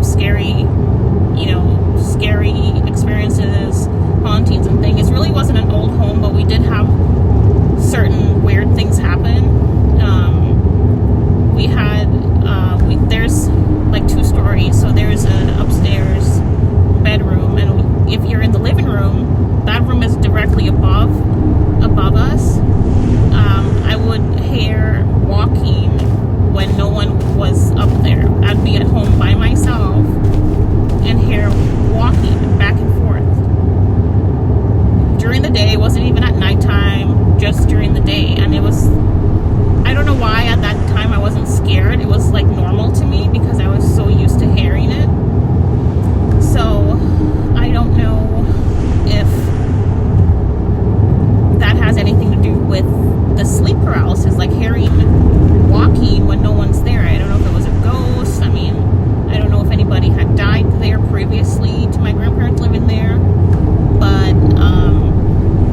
have scary experiences, hauntings and things. It really wasn't an old home, but we did have certain weird things happen. There's like 2 stories, so there's an upstairs bedroom, and if you're in the living room, that room is directly above us. I would hear walking when no one was up there. I'd be at home by myself and hear walking back and forth. During the day, it wasn't even at nighttime, just during the day. And I don't know why at that time I wasn't scared. It was like normal to me because I was so used to hearing it. So I don't know if that has anything to do with the sleep paralysis, like hearing walking when no one's there. I don't know if it was a ghost. I mean, I don't know if anybody had died there previously to my grandparents living there, but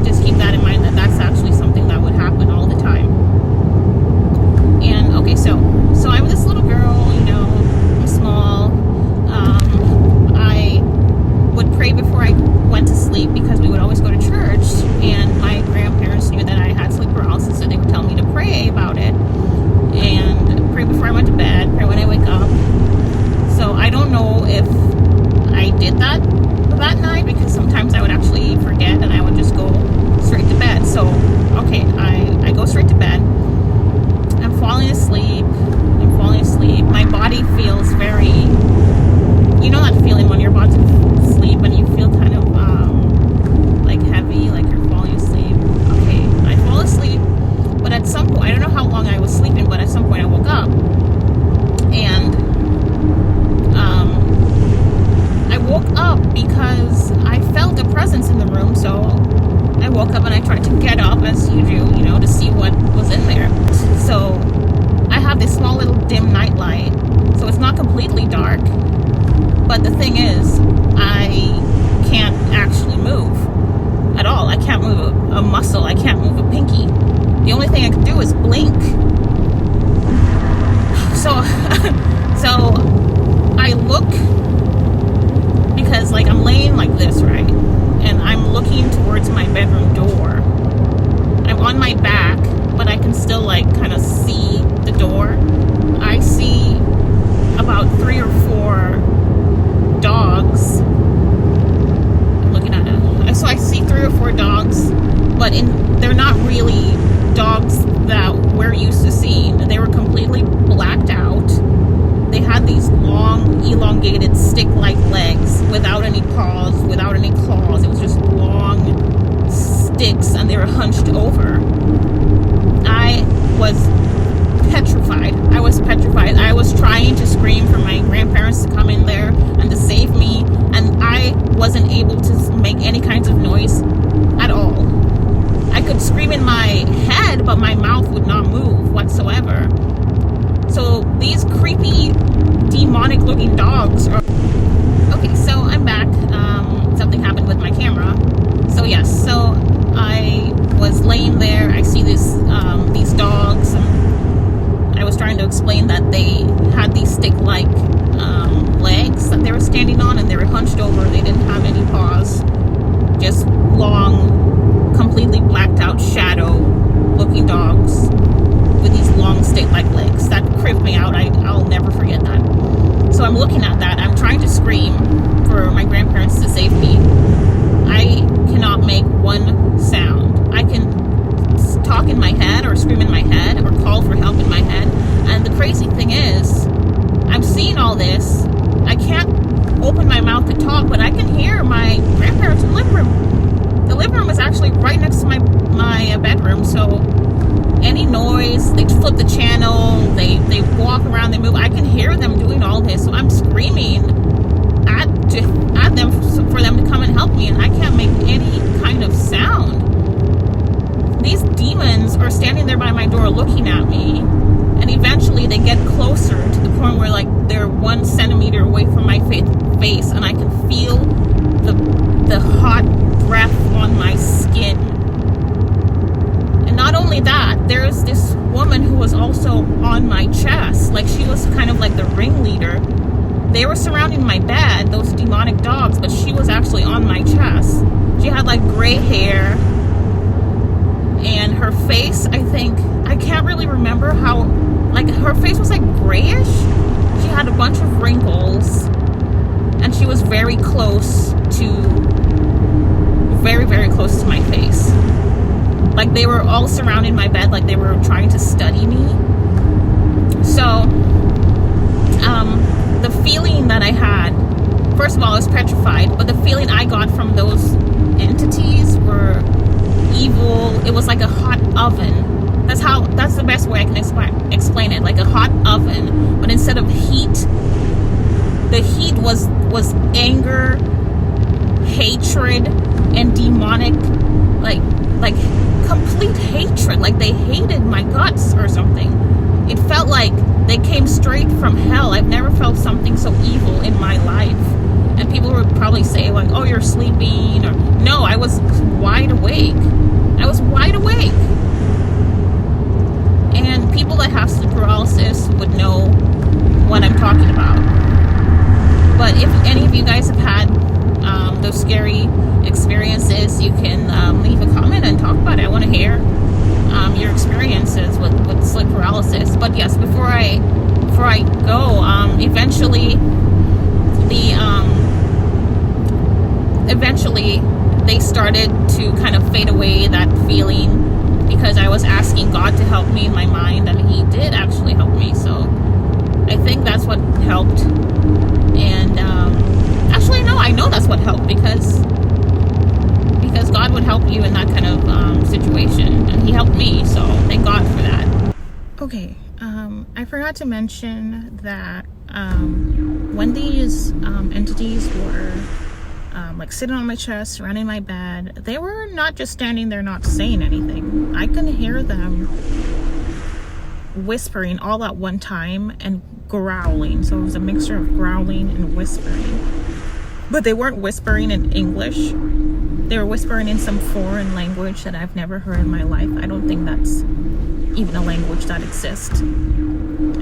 just keep that in mind, that that's actually something that would happen all the time. And okay, so I'm this little girl, I'm small. I would pray before I went to sleep because we would always go to church, and my grandparents knew that I had sleep paralysis, so they would tell me to pray about it and pray before I went to bed, pray when I wake up. So I don't know if I did that night, because sometimes I would actually forget and I would just go straight to bed. So okay, I go straight to bed. I'm falling asleep. My body feels very, that feeling when you're about to sleep and you feel kind of like heavy, like you're falling asleep. Okay, I fall asleep, but at some point, I don't know how long I was sleeping, but at some point I woke up, and I woke up because I felt a presence in the room. So I woke up and I tried to get up, as you do, to see what was in there. So I have this small little dim night light, so it's not completely dark. But the thing is, I can't actually move at all. I can't move a muscle. I can't move a pinky. The only thing I can do is blink. So I look, because I'm laying like this, right? And I'm looking towards my bedroom door. I'm on my back, but I can still kind of see the door. I see about 3 or 4 dogs. I'm looking at it. So I see 3 or 4 dogs, but they're not really dogs that we're used to seeing. They were completely blacked out. They had these long, elongated, stick-like legs without any paws, without any claws. It was just long sticks, and they were hunched over. I was petrified. I was trying to scream for my grandparents to come in there and to save me, and I wasn't able to make any kinds of noise at all. I could scream in my head, but my mouth would not move whatsoever. So these creepy, demonic-looking dogs are... Okay, so I'm back. Something happened with my camera. So yes, so I was laying there. I see these dogs. I was trying to explain that they had these stick-like legs that they were standing on, and they were hunched over. They didn't have any paws. Just long, completely blacked-out shadow-looking dogs with these long stick-like legs. That creeped me out. I'll never forget that. So I'm looking at that. I'm trying to scream for my grandparents to save me. I cannot make one sound. I can talk in my head or scream in my head or call for help in my head. And the crazy thing is, I'm seeing all this. I can't open my mouth to talk, but I can hear my grandparents in the living room. The living room is actually right next to my bedroom, so any noise, they flip the channel, they walk around, they move. I can hear them doing all this, so I'm screaming at them for them to come and help me, and I can't make any kind of sound. These demons are standing there by my door looking at me, and eventually they get closer to the point where they're 1 centimeter away from my face, and I can feel the hot breath on my skin. And not only that, there's this woman who was also on my chest. She was kind of like the ringleader. they were surrounding my bed, those demonic dogs, but she was actually on my chest. She had like gray hair, and her face, I can't really remember how, like her face was like grayish. She had a bunch of wrinkles, and she was very close to, very close to my face. Like they were all surrounding my bed, like they were trying to study me. So, the feeling that I had, first of all, I was petrified, but the feeling I got from those entities were evil. It was like a hot oven. That's the best way I can explain it, like a hot oven, but instead of heat, the heat was anger, hatred, and demonic, like complete hatred, like they hated my guts or something. It felt like they came straight from hell. I've never felt something so evil in my life. And people would probably say like, oh, you're sleeping, or no, I was wide awake. I was wide awake. And people that have sleep paralysis would know what I'm talking about. But if any of you guys have had those scary experiences, you can leave a comment and talk about it. I want to hear your experiences with sleep paralysis. But yes, before I go, eventually they started to kind of fade away, that feeling, because I was asking God to help me in my mind, and He did actually help me. So I think that's what helped. And actually, no, I know that's what helped, because God would help you in that kind of situation, and He helped me, so thank God for that. Okay, I forgot to mention that when these entities were like sitting on my chest, surrounding my bed, they were not just standing there not saying anything. I can hear them whispering all at one time and growling. So it was a mixture of growling and whispering. But they weren't whispering in English. They were whispering in some foreign language that I've never heard in my life. I don't think that's even a language that exists.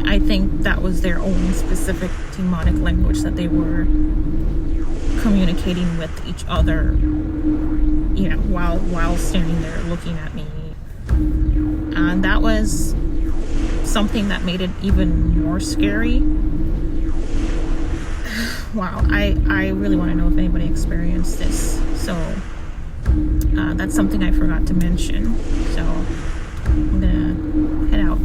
I think that was their own specific demonic language that they were communicating with each other, you know, while standing there looking at me. And that was something that made it even more scary. Wow, I really want to know if anybody experienced this. So that's something I forgot to mention. So I'm gonna head out